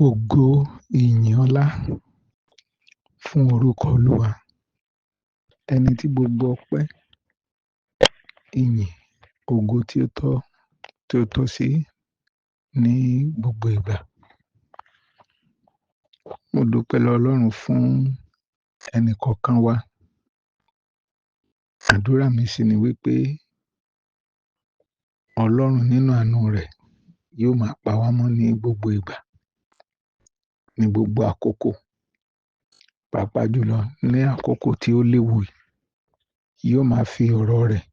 Ògo, ìyìn, ọlá fún orúkọ Olúwa, ẹni tí gbogbo ọpẹ́, ìyìn, ògo tí ó tọ́ sí ní gbogbo ìgbà. Mo dúpẹ́ lọ́wọ́ Ọlọ́run fún ẹnì kọ̀ọ̀kan wa. Àdúrà mi sì ni wípé Ọlọ́run nínú àánú rẹ̀ yóò máa pa wá mọ́ ní gbogbo ìgbà, ní gbogbo àkókò, pàápàá jùlọ ní àkókò tí ó léwu yìí. Yóò máa fi ọ̀rọ̀ rẹ̀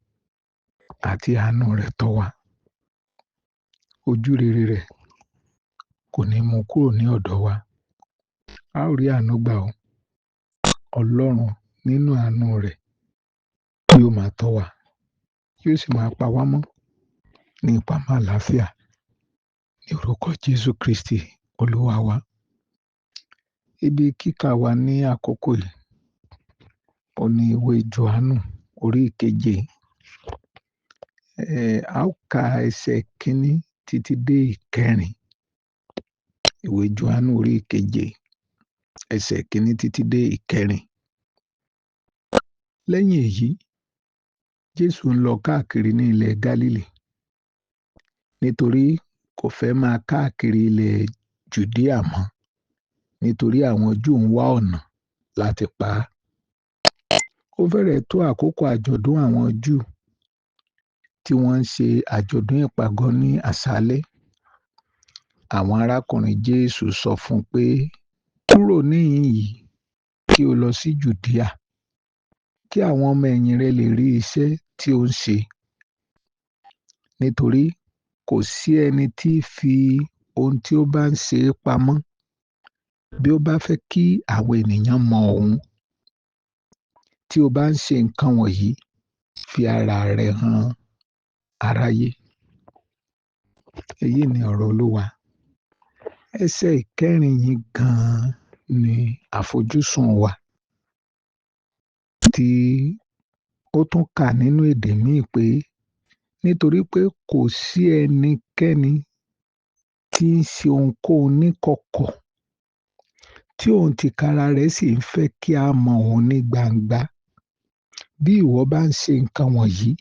àti àánú rẹ̀ tọ́ wa. Ojú rere rẹ̀ kò ní mú kúrò ní ọ̀dọ̀ wa. A ó rí àánú gbà ọ́. Ọlọ́run nínú àánú rẹ̀ yóò máa tọ́ wa, yóò sì máa pa wá mọ́ ní ìpamọ́ àlàáfíà ní orúkọ Jésù Kristi Olúwa wa. Ibi kíkà wa ní àkókò yìí, ó ní ìwé Jòhánù orí ìkeje. A ó ka ẹsẹ̀ kínní títí dé ìkẹrin. Ìwé Jòhánù orí ìkeje, ẹsẹ̀ kínní títí dé ìkẹrin. Lẹ́yìn èyí, Jésù ń lọ káàkiri ní ilẹ̀ Gálílì, nítorí kò fẹ́ máa káàkiri ilẹ̀ Jùdíà mọ́, nítorí àwọn Júù ń wá ọ̀nà láti pa á. Ó fẹ́rẹ̀ẹ́ tó àkókò àjọ̀dún àwọn Júù tí wọ́n ń ṣe àjọ̀dún ìpàgọ́ ní àṣálẹ́. Àwọn arákùnrin Jésù sọ fún un pé, "Kúrò níhìn yìí kí o lọ sí Jùdíà, kí àwọn ọmọ ẹ̀yìn rẹ lè rí iṣẹ́ tí ó ń ṣe. Nítorí kò sí ẹni tí fi ohun tí ó bá ń ṣe pamọ́ bí ó bá fẹ́ kí àwọn ènìyàn mọ òun. Tí o bá ń ṣe nǹkan wọ̀nyí, fi ara rẹ hàn aráyé." Èyí ni ọ̀rọ̀ Olúwa. Ẹsẹ̀ ìkẹrin yìí gan-an ni àfojúsùn wa, tí ó tún kà nínú èdè míì pé, nítorí pé kò sí ẹnikẹ́ni tí ń ṣe ohunkóhun níkọ̀kọ̀, tí òun tìkára rẹ̀ sì ń fẹ́ kí a mọ òun ní gbangba. Bí ìwọ bá ń ṣe nǹkan wọ̀nyí,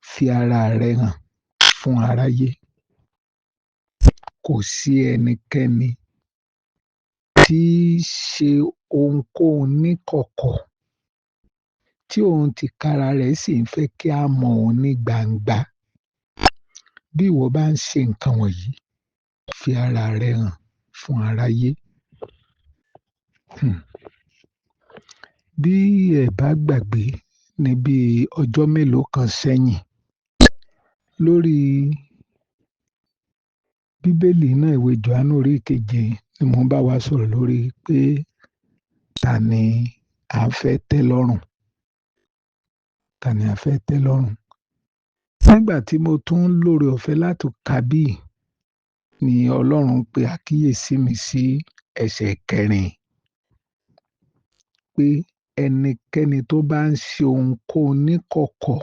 fi ara rẹ hàn fún aráyé. Kò sí ẹnikẹ́ni tí ń ṣe ohunkóhun níkọ̀kọ̀, tí òun tìkára rẹ̀ sì ń fẹ́ kí a mọ òun ní gbangba. Bí ìwọ bá ń ṣe nǹkan wọ̀nyí, fi ara rẹ hàn fún aráyé. Bí ẹ bá gbàgbé, ní bí ọjọ́ mélòó kan sẹ́yìn, lórí Bíbélì náà, ìwé Jòhánù orí ìkeje ni mo ń bá wa sọ̀rọ̀ lórí pé ta ni a fẹ́ tẹ́ lọ́rùn? Ta ni a fẹ́ tẹ́ lọ́rùn? Nígbà tí mo tún lóore ọ̀fẹ́ láti kà bí, ni Ọlọ́run pe àkíyèsí mi sí ẹsẹ̀ kẹrin, pé ẹnikẹ́ni tó bá ń ṣe ohunkóhun níkọ̀kọ̀,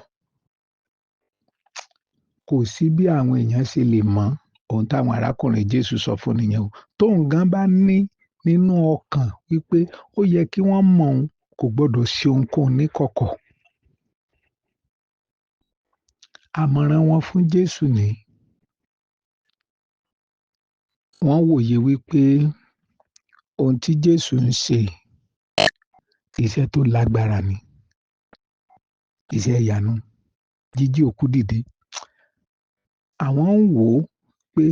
kò sí bí àwọn èèyàn ṣe lè mọ̀. Ohun táwọn arákùnrin Jésù sọ fún nìyẹn o. Tóun gan bá ní nínú ọkàn wípé ó yẹ kí wọ́n mọ̀ òun, kò gbọdọ̀ ṣe ohunkóhun níkọ̀kọ̀. Àmọ̀ràn wọn fún Jésù ni wọ́n wòye wípé ohun tí Jésù ń ṣe, iṣẹ́ tó lágbára ni, iṣẹ́ ìyanu, jíjí òkú dìde. Àwọn ń wò ó pé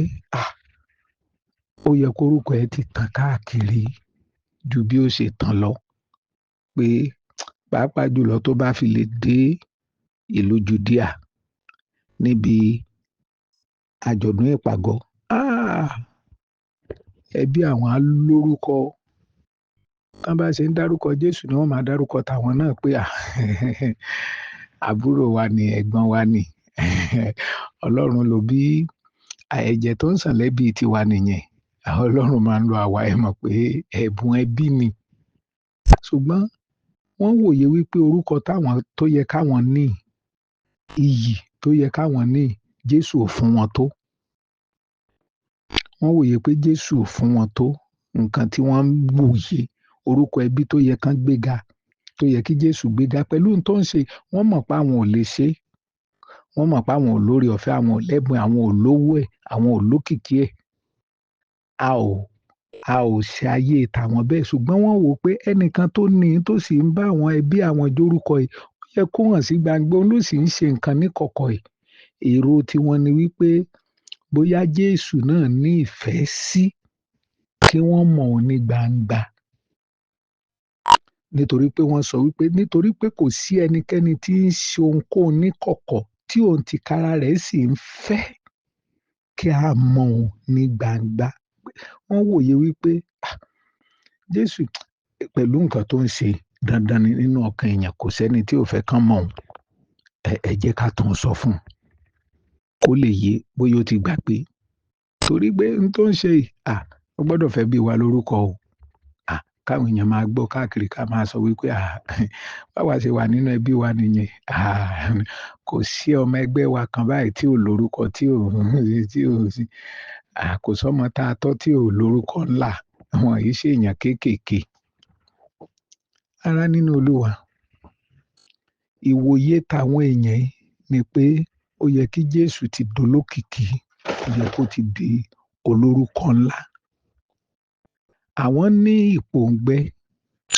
ó yẹ kó orúkọ ẹ̀ ti tàn káàkiri ju bí ó ṣe tàn lọ, pé pàápàá jùlọ tó bá fi lè dé ìlú Jùdíà níbi àjọ̀dún ìpàgọ́. Ẹbí àwọn á lórúkọ. Tán bá ṣe ń dárúkọ Jésù ni wọ́n máa dárúkọ tàwọn náà pé àbúrò wa ni, ẹ̀gbọ́n wa ni. Ọlọ́run ló bí ẹ̀jẹ̀ tó ń sàn lẹ́bi tiwa nìyẹn. Ọlọ́run máa ń lo àwa, ẹ mọ̀ pé ẹ̀bùn ẹbí ni. Ṣùgbọ́n wọ́n wòye wípé orúkọ táwọn tó yẹ káwọn ní, iyì tó yẹ káwọn ní, Jésù ò fún wọn tó. wọ́n wòye pé Jésù ò fún wọn tó nǹkan tí wọ́n ń wòye orúkọ ẹbí tó yẹ kán gbéga tó yẹ kí Jésù gbéga pẹ̀lú ohun tó ń ṣe wọ́n mọ̀ pé àwọn ò lè ṣe é wọ́n mọ̀ pé àwọn ò lórí ọ̀fẹ́ àwọn ò lẹ́bùn àwọn ò lówó ẹ̀ àwọn ò lókìkí ẹ̀ a ò ṣe ayé tàwọn bẹ́ẹ̀ ṣùgbọ́n wọ́n wò pé ẹnìkan tó ní tó sì ń bá àwọn ẹbí àwọn jórúkọ ẹ̀ ó yẹ kó hàn sí gbangba òun ló sì ń ṣe nǹkan níkọ̀kọ̀ ẹ̀ èrò tiwọn ni wípé bóyá Jésù náà ní ìfẹ́ sí kí wọ́n mọ̀ ọ́ ní gbangba nítorí pé wọ́n sọ wípé nítorí pé kò sí ẹnikẹ́ni tí ń ṣe ohunkóhun níkọ̀kọ̀ tí òun tìkára rẹ̀ sì ń fẹ́ kí a mọ̀ ọ́ ní gbangba wọ́n wòye wípé Jésù pẹ̀lú nǹkan tó ń ṣe dandan ni nínú ọkàn èèyàn kò sẹ́ni tí ò fẹ́ kán mọ̀ ọ́n ẹ jẹ́ ká tún sọ fún un kó lè yé bóyá ó ti gbàgbé torí pé n tó ń ṣe ó gbọ́dọ̀ fẹ́ bí wa lórúkọ o káwọn èèyàn máa gbọ́ káàkiri ká máa sọ wípé báwa ṣe wà nínú ẹbí wa nìyẹn kò sí ọmọ ẹgbẹ́ wa kan báyìí tí ò lórúkọ tí ò sí kò sọ́mọ tá a tọ́ tí ò lórúkọ ńlá àwọn yìí ṣe èèyàn kéékèèké ará nínú Olúwa ìwòye táwọn èèyàn yìí ni pé ó yẹ kí Jésù ti dolókìkí ó yẹ kó ti di olórúkọ ńlá àwọn ní ìpòǹgbẹ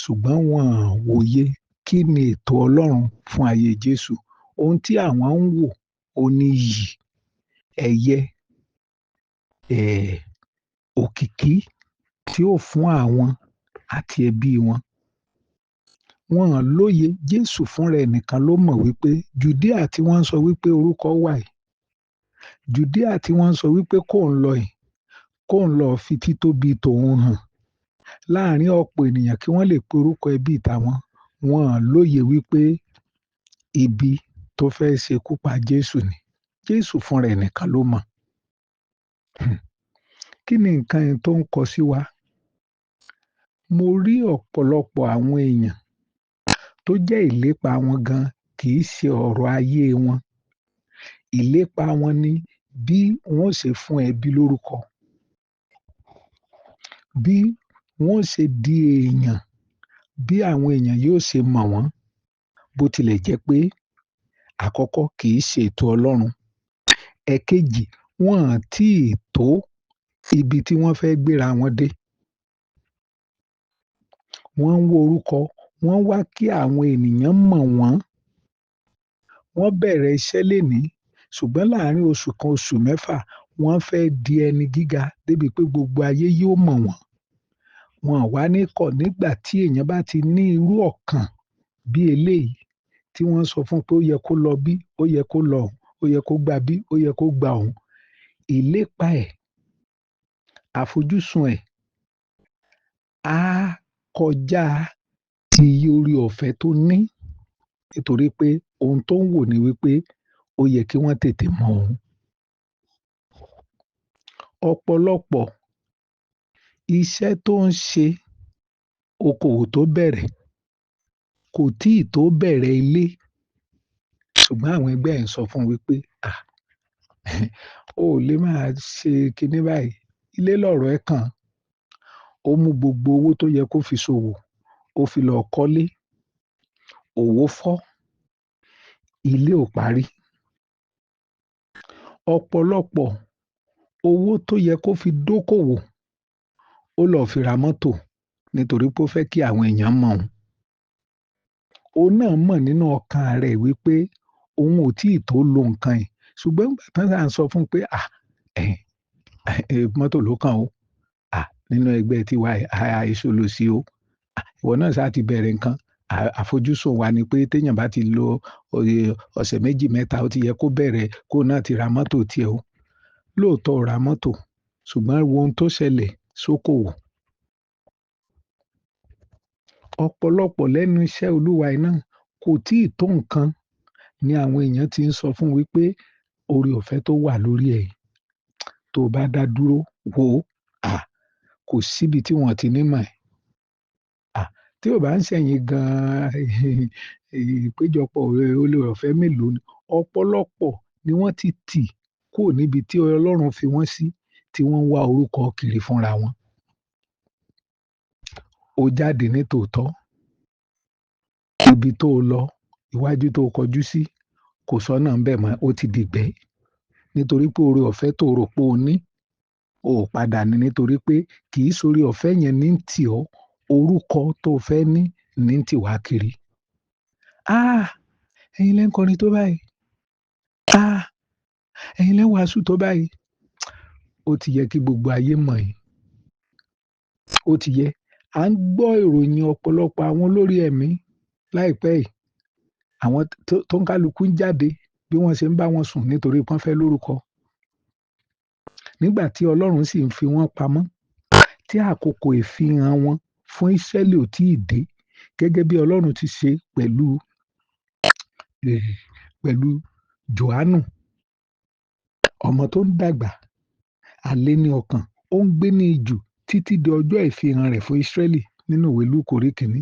ṣùgbọ́n wọn wòye kí ni ètò Ọlọ́run fún ayé Jésù ohun tí àwọn ń wò ó ní iyì ẹ̀yẹ òkìkí tí ó fún àwọn àti ẹbí wọn wọn lóye Jésù fúnra ẹ̀ nìkan ló mọ̀ wípé Jùdíà tí wọ́n ń sọ wípé orúkọ wà yìí Jùdíà tí wọ́n ń sọ wípé kó ń lọ fi títóbi tòun hàn láàrin ọ̀pọ̀ ènìyàn kí wọ́n lè pe orúkọ ẹbí tàwọn wọn lóye wípé ibi tó fẹ́ ṣekú pa Jésù ni Jésù fúnra ẹ̀ nìkan ló mọ̀ kí ni nǹkan yẹn tó ń kọ sí wa mo rí ọ̀pọ̀lọpọ̀ àwọn èèyàn tó jẹ́ ìlépa wọn gan kì í ṣe ọ̀rọ̀ ayé wọn ìlépa wọn ni bí wọ́n ṣe fún ẹbí lórúkọ bí wọ́n ṣe di èèyàn bí àwọn èèyàn yóò ṣe mọ̀ wọ́n bó tilẹ̀ jẹ́ pé àkọ́kọ́ kì í ṣe ètò Ọlọ́run ẹ̀kejì wọn tí ì tó ibi tí wọ́n fẹ́ gbéra wọn dé wọ́n ń wo orúkọ wọ́n wá kí àwọn ènìyàn mọ̀ wọ́n bẹ̀rẹ̀ iṣẹ́ lénìí ṣùgbọ́n láàárín oṣù kan oṣù mẹ́fà wọ́n fẹ́ di ẹni gíga débi pé gbogbo ayé yóò mọ̀ wọn wá ní kọ̀ nígbà tí èèyàn bá ti ní irú ọkàn bí eléyìí tí wọ́n sọ fún pé ó yẹ kó lọ bí ó yẹ kó lọ ọ̀hún ó yẹ kó gbà bí ó yẹ kó gbà ọ̀hún ìlépa ẹ̀ àfojúsùn ẹ̀ á kọjá iye orí ọ̀fẹ́ tó ní nítorí pé ohun tó ń wò ni wípé ó yẹ kí wọ́n tètè mọ̀ òun ọ̀pọ̀lọpọ̀ iṣẹ́ tó ń ṣe okòwò tó bẹ̀rẹ̀ kò tíì tó bẹ̀rẹ̀ ilé ṣùgbọ́n àwọn ẹgbẹ́ ẹ̀ ń sọ fún wípé o ò lè máa ṣe kinní báyìí ilé lọ̀rọ̀ ẹ̀ kàn ó mú gbogbo owó tó yẹ kó fi ṣòwò ó fi lọ kọ́lé òwò fọ́ ilé ò parí ọ̀pọ̀lọpọ̀ owó tó yẹ kó fi dókòwò ó lọ́ọ́ fi ra mọ́tò nítorí pé ó fẹ́ kí àwọn èèyàn mọ̀ òun náà mọ̀ nínú ọkàn rẹ̀ wípé òun ò tíì tó lo nǹkan ẹ̀ ṣùgbọ́n nígbà tán à ń sọ fún un pé mọ́tò ló kàn ó nínú ẹgbẹ́ tiwa àìsàn lò sí o ìwọ náà ṣáà ti bẹ̀rẹ̀ nǹkan àfojúsùn wa ni pé téèyàn bá ti lo ọ̀sẹ̀ méjì mẹ́ta ó ti yẹ kó bẹ̀rẹ̀ kó náà ti ra mọ́tò tiẹ̀ o lóòótọ́ ra mọ́tò ṣùgbọ́n wo ohun tó ṣẹlẹ̀ sókòwò ọ̀pọ̀lọpọ̀ lẹ́nu iṣẹ́ Olúwa iná kò tí ì tó nǹkan ni àwọn èèyàn ti ń sọ fún wípé oore ọ̀fẹ́ tó wà lórí ẹ̀ tó bá dá dúró wò ó kò síbi tí wọ́n ti ní mọ̀ ẹ́ tí ò bá ń ṣẹ̀yìn gan-an ìpéjọpọ̀ oore ọ̀fẹ́ mélòó ni ọ̀pọ̀lọpọ̀ ni wọ́n ti tì kúrò níbi tí Ọlọ́run fi wọ́n sí tí wọ́n ń wá orúkọ kiri fúnra wọn. Ó jáde ní tòótọ́, ibi tó o lọ, iwájú tó o kọjú sí, kò sọ́nà ńbẹ̀ mọ́, ó ti dìgbẹ́. Nítorí pé oore ọ̀fẹ́ tó rò pé o ní, o ò padà ní, nítorí pé kì í ṣoore ọ̀fẹ́ yẹn ní ń tì ọ́, orúkọ tó o fẹ́ ní ń tì wá kiri. Ẹ̀yin lẹ́ ń kọrin tó báyìí. Ẹ̀yin lẹ́ ń wàásù tó báyìí. Ó ti yẹ kí gbogbo ayé mọ̀ yín. Ó ti yẹ. À ń gbọ́ ìròyìn ọ̀pọ̀lọpọ̀ àwọn olórí ẹ̀mí láìpẹ́ yìí. Àwọn tó ń kálukú ń jáde bí wọ́n ṣe ń bá wọn sùn nítorí pé wọ́n fẹ́ lórúkọ. Nígbà tí Ọlọ́run sì ń fi wọ́n pamọ́, tí àkókò ìfihàn wọn fún Ísírẹ́lì ò tíì dé, gẹ́gẹ́ bí Ọlọ́run ti ṣe pẹ̀lú Jòhánù, ọmọ tó ń dàgbà, àlè ní ọkàn, ó ń gbé ní ijù títí di ọjọ́ ìfihàn rẹ̀ fún Ísírẹ́lì nínú ìwé Lúùkù orí kìíní,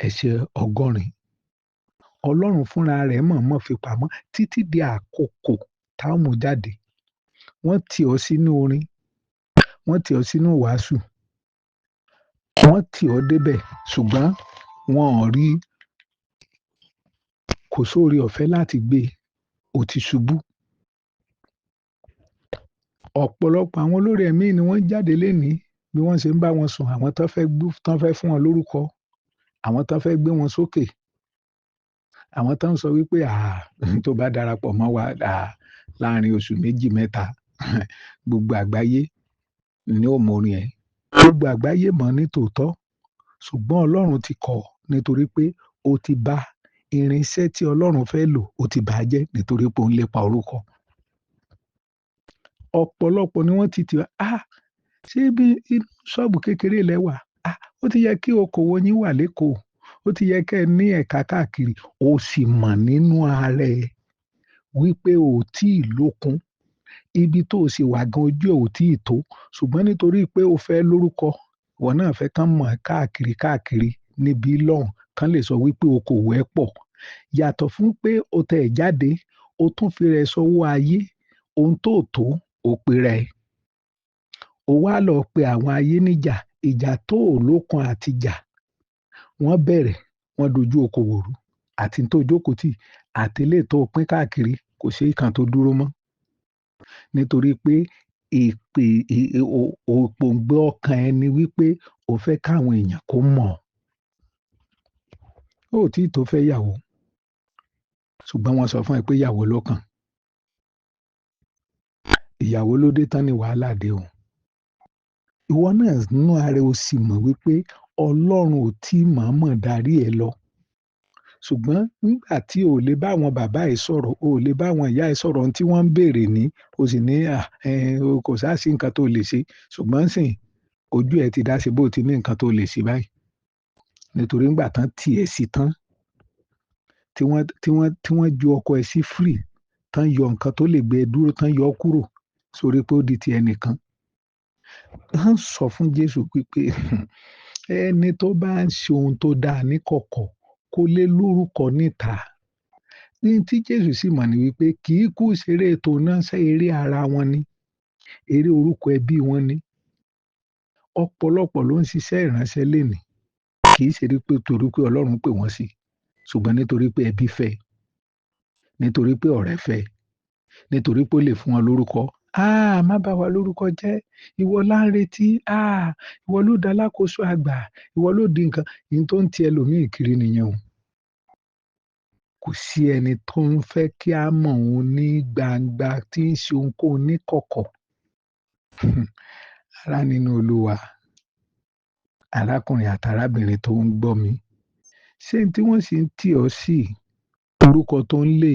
ẹsẹ̀ 100. Ọlọ́run fúnra rẹ̀ mọ̀ọ́mọ̀ fi pamọ́ títí di àkókò táwọn mú jáde. Wọ́n tì ọ́ sínú orin, wọ́n tì ọ́ sínú wàásù, wọ́n tì ọ́ débẹ̀, ṣùgbọ́n wọn ò rí, kò sóore ọ̀fẹ́ láti gbé, ó ti ṣubú. Ọ̀pọ̀lọpọ̀ àwọn olórí ẹ̀mí ni wọ́n jáde lénìí bí wọ́n ṣe ń bá wọn sùn, àwọn tán fẹ́ fún wọn lórúkọ, àwọn tán fẹ́ gbé wọn sókè, àwọn tán ń sọ wípé tó bá darapọ̀ mọ́ wa láàrin oṣù 2 mẹ́ta gbogbo àgbáyé ni ó mọ orin ẹ̀. Gbogbo àgbáyé mọ̀ ní tòótọ́, ṣùgbọ́n Ọlọ́run ti kọ̀ nítorí pé ó ti bà irinṣẹ́ tí Ọlọ́run fẹ́ lò, ó ti bà á jẹ́ nítorí pé ó ń lépa orúkọ. Ọ̀pọ̀lọpọ̀ ni wọ́n ti tì wá, ṣé bí inú ṣọ́ọ̀bù kékeré lẹ wà? Ó ti yẹ kí okòwò yín wà l'Ékòó, ó ti yẹ kẹ́ ẹ ní ẹ̀ka káàkiri, ó sì mọ̀ nínú ara ẹ wípé ò tíì lókun, ibi tó o sì wà gan ojú ẹ̀ ò tíì tó, ṣùgbọ́n nítorí pé o fẹ́ lórúkọ, ìwọ náà fẹ́ kán mọ̀ káàkiri níbi lọ́hùn, kán lè sọ wípé okòwò ẹ pọ̀. Yàtọ̀ fún pé o tẹ̀ jáde, o tún fi rẹ sọ́wọ́ ayé, ohun tó tó o pera ẹ. O wá lọ pe àwọn ayé níjà, ìjà tó ò lókun àti jà. Wọ́n bẹ̀rẹ̀, wọ́n dojú okòwò rú, àti tó jókòó tì, àti eléyìí tó pín káàkiri, kò sí ìkan tó dúró mọ́. Nítorí pé òpòǹgbẹ ọkàn ẹ ni wípé o fẹ́ káwọn èèyàn kó mọ̀. Ó tí tó fẹ́ yàwó, ṣùgbọ́n wọ́n sọ fún ẹ pé ìyàwó ló kàn. Ìyàwó ló dé tán ni wàhálà dé o. Ìwọ náà nínú ara ẹ o sì mọ̀ wípé Ọlọ́run ò tí mọ̀ọ́mọ̀ darí ẹ lọ. Ṣùgbọ́n nígbà tí o lè bá àwọn bàbá ẹ sọ̀rọ̀, o lè bá àwọn ìyá ẹ sọ̀rọ̀ ohun tí wọ́n ń béèrè ní, o sì ní kò sáà sí nǹkan tó lè ṣe. Ṣùgbọ́n sìn, ojú ẹ ti dá sí bó ti ní nǹkan tó lè ṣe báyìí. Nítorí nígbà tán tì ẹ́ sí tán, tí wọ́n ju ọkọ ẹ sí free, tán yọ nǹkan tó lè gbé ẹ dúró, tán yọ ọ́ kúrò sórí pé ó di ti ẹnìkan. Wọ́n sọ fún Jésù wípé ẹni tó bá ń ṣe ohun tó dáa ní kọ̀kọ̀ kò lè lórúkọ níta. Ní tí Jésù sì mọ̀ ní wípé kì í kú ṣeré ètò náà, ṣe eré ara wọn ni, eré orúkọ ẹbí wọn ni. Ọ̀pọ̀lọpọ̀ ló ń ṣiṣẹ́ ìránṣẹ́ lénìí, kì í ṣe pé torí pé Ọlọ́run pè wọ́n sí, ṣùgbọ́n nítorí pé ẹbí fẹ́, nítorí pé ọ̀rẹ́ fẹ́, nítorí pé ó lè fún wọn lórúkọ. Má bá wa lórúkọ jẹ́, ìwọ là ń retí, ìwọ ló dá alákòóso àgbà, ìwọ ló di nǹkan. Ìyẹn tó ń ti ẹlòmíì kiri nìyẹn o. Kò sí ẹni tó ń fẹ́ kí a mọ̀ òun ní gbangba tí ń ṣe ohunkóhun ní kọ̀kọ̀. Ará nínú Olúwa, arákùnrin àtàrábìnrin tó ń gbọ́ mi, ṣé tí wọ́n sì ń tì ọ́ sí orúkọ tó ń lé,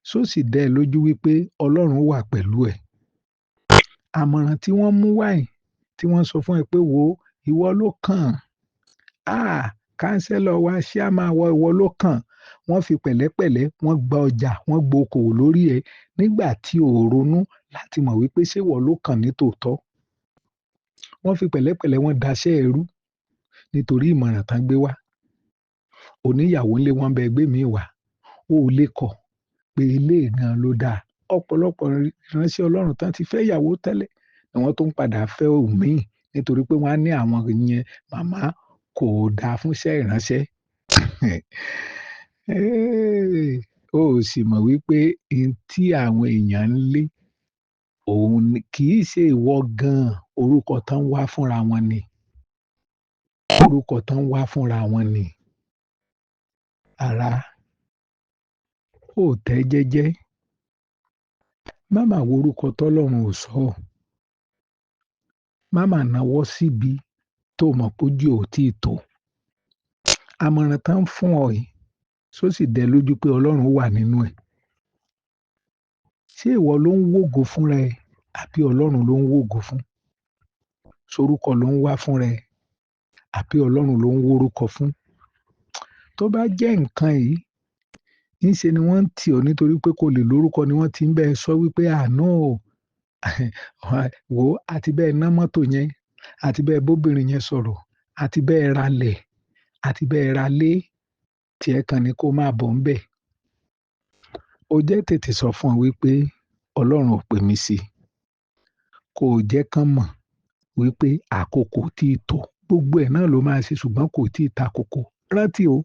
ṣó sì dá ẹ lójú wípé Ọlọ́run wà pẹ̀lú ẹ? Àmọ̀ràn tí wọ́n mú wáyé, tí wọ́n sọ fún ẹ pé wo, ìwọ ló kàn. Kánsẹ́lọ̀ wa ṣíàmà wa, ìwọ ló kàn. Wọ́n fi pẹ̀lẹ́pẹ̀lẹ́, wọ́n gba ọjà, wọ́n gba okòwò lórí ẹ nígbà tí o ronú láti mọ̀ wípé ṣé ìwọ ló kàn ní tòótọ́. Wọ́n fi pẹ̀lẹ́pẹ̀lẹ́, wọ́n daṣẹ́ ẹrú nítorí ìmọ̀ràn tán gbé wá. Oníyàwó ńlé wọn bẹ gbé mi wá, ó lè kọ̀ pé ilé gan ló dáa. Ọ̀pọ̀lọpọ̀ ìránṣẹ́ Ọlọ́run tán ti fẹ́ ìyàwó tẹ́lẹ̀, ni wọ́n tó ń padà fẹ́ òmíì nítorí pé wọ́n á ní àwọn yẹn màmá kò dáa fúnṣẹ́ ìránṣẹ́. O ò sì mọ̀ wípé n tí àwọn èèyàn ń lé òun kì í ṣe ìwọ gan-an, orúkọ tán ń wá fúnra wọn ni. Orúkọ tán ń wá fúnra wọn ni. Ará, ó tẹ́ jẹ́jẹ́. Má mà wo orúkọ tọ́lọ́run ò sọ. Má mà nawọ́ síbi tó mọ̀ pójú ò tí ì tó. Àmọ̀ràn tán ń fún ọ yìí, ṣó sì dẹ lójú pé Ọlọ́run wà nínú ẹ̀? Ṣé ìwọ ló ń wógo fúnra ẹ àbí Ọlọ́run ló ń wógo fún? Sorúkọ ló ń wá fúnra ẹ àbí Ọlọ́run ló ń wórúkọ fún? Tó bá jẹ́ nǹkan yìí, níṣe ni wọ́n ń tì ọ́ nítorí pé kò lè lórúkọ ni wọ́n ti ń bẹ́ẹ̀ sọ wípé àná o, wò ó, àti bẹ́ẹ̀ ná mọ́tò yẹn, àti bẹ́ẹ̀ bóbìnrin yẹn sọ̀rọ̀, àti bẹ́ẹ̀ ralẹ̀, àti bẹ́ẹ̀ ralé, tiẹ̀ kan ni kó máa bọ̀ ńbẹ̀. Ó jẹ́ tètè sọ fún ọ wípé Ọlọ́run ò pè mí sí i. Kò jẹ́ kán mọ̀ wípé àkókò tí ì tó. Gbogbo ẹ̀ náà ló máa ṣe ṣùgbọ́n kò tí ì ta kókó. Rántí o,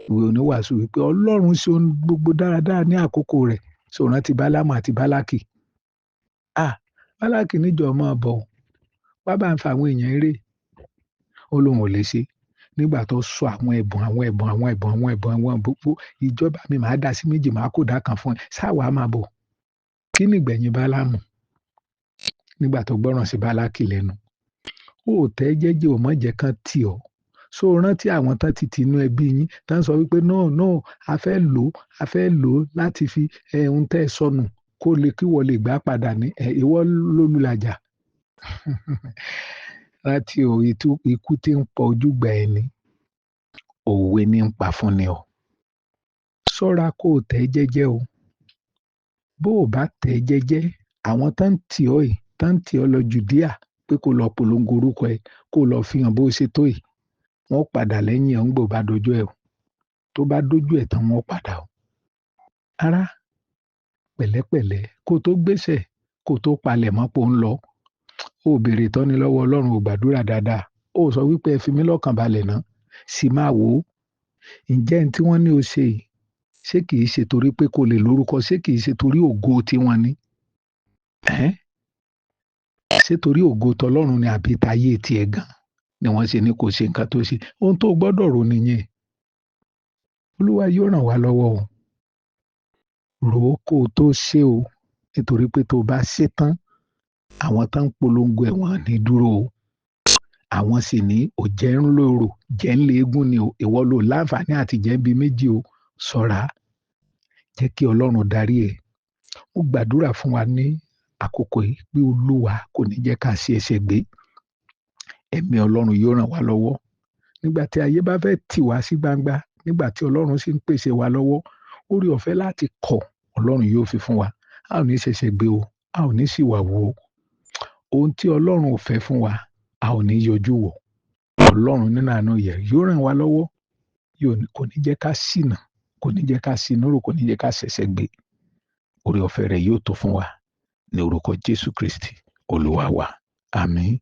ìwé oníwàásù wípé Ọlọ́run ṣe ohun gbogbo dáradára ní àkókò rẹ̀. Ṣó rántí Bálámù àti Bálákì? Bálákì ní jọ̀ọ́ máa bọ̀, wá bá ń fa àwọn èèyàn eré. Ó lóun ò lè ṣe. Nígbà tó sọ àwọn ẹ̀bùn gbogbo, ìjọba mi máa dá sí méjì, máa kó dá kan fún ẹ. Ṣáà wá máa bọ̀. Kí ni ìgbẹ̀yìn Bálámù? Nígbà tó gbọ́ràn sí Bálákì lẹ́nu. Ó tẹ́ jẹ́jẹ́ ò mọ̀ jẹ́ kán tì ọ́. Ṣó rántí àwọn tán ti tì inú ẹbí yín tán sọ wípé no, a fẹ́ lò ó láti fi ohun tẹ́ ẹ sọnù kó lè kí wọ́n lè gbà padà ní ìwọ lólùlàjà. Rántí o, ikú tí ń pa ojúgbà ẹni, òwe ní ń pa fún ni o. Ṣọ́ra kó o tẹ́ jẹ́jẹ́ o. Bó o bá tẹ́ jẹ́jẹ́, àwọn tán tì ọ́ yìí, tán tì ọ́ lọ Jùdíà pé kó lọ polongo orúkọ ẹ, kó lọ fi hàn bó ṣe tó yìí, wọ́n padà lẹ́yìn ẹ̀ ń gbò bá dojú ẹ̀ o. Tó bá dojú ẹ̀ tán wọ́n padà o. Ará, pẹ̀lẹ́pẹ̀lẹ́ kó tó gbéṣẹ̀, kó tó palẹ̀ mọ́ pò ń lọ. Ó béèrè ìtọ́ni lọ́wọ́ Ọlọ́run, ò gbàdúrà dáadáa. Ó sọ wípé ẹ fi mí lọ́kàn balẹ̀ ná. Sì máa wò ó. Ǹjẹ́ n tí wọ́n ní o ṣe yìí, ṣé kìí ṣe torí pé kó lè lórúkọ, ṣé kìí ṣe torí ògo tí wọ́n ní? Ṣé torí ògo tọlọ́run ni àbí tayé tiẹ̀ gan ni wọ́n ṣe ní kò ṣe nǹkan tó ṣe? Ohun tó gbọ́dọ̀ rò nìyẹn. Olúwa yóò ràn wá lọ́wọ́ o. Rò ó kó o tó ṣe o, nítorí pé tó bá ṣe tán, àwọn tán ń polongo ẹ̀ wọ́n ní dúró o. Àwọn sì ní òjẹ́ ń lòrò, jẹ́ ń léegun ni o. Ìwọ ló láǹfààní àti jẹ́ bí méjì o. Ṣọ́ra, jẹ́ kí Ọlọ́run darí ẹ̀. Mo gbàdúrà fún wa ní àkókò yìí pé Olúwa kò ní jẹ́ ká ṣe ẹ̀ṣẹ̀ gbé. Ẹ̀mí Ọlọ́run yóò ràn wá lọ́wọ́. Nígbà tí ayé bá fẹ́ tì wá sí gbangba, nígbà tí Ọlọ́run sì ń pèsè wa lọ́wọ́, oore ọ̀fẹ́ láti kọ̀ Ọlọ́run yóò fi fún wa. A ò ní ṣẹ̀ṣẹ̀ gbé o, a ò ní ṣìwàwù o. Ohun tí Ọlọ́run ò fẹ́ fún wa, a ò ní yọjú wò. Ọlọ́run nínú àánú rẹ̀ yóò ràn wá lọ́wọ́. Kò ní jẹ́ ká ṣìnà, kò ní jẹ́ ká ṣìnúrò, kò ní jẹ́ ká ṣẹ̀ṣẹ̀ gbé. Oore ọ̀fẹ́ rẹ̀ yóò tó fún wa ní orúkọ Jésù Kristi, Olúwa wa. Àmín.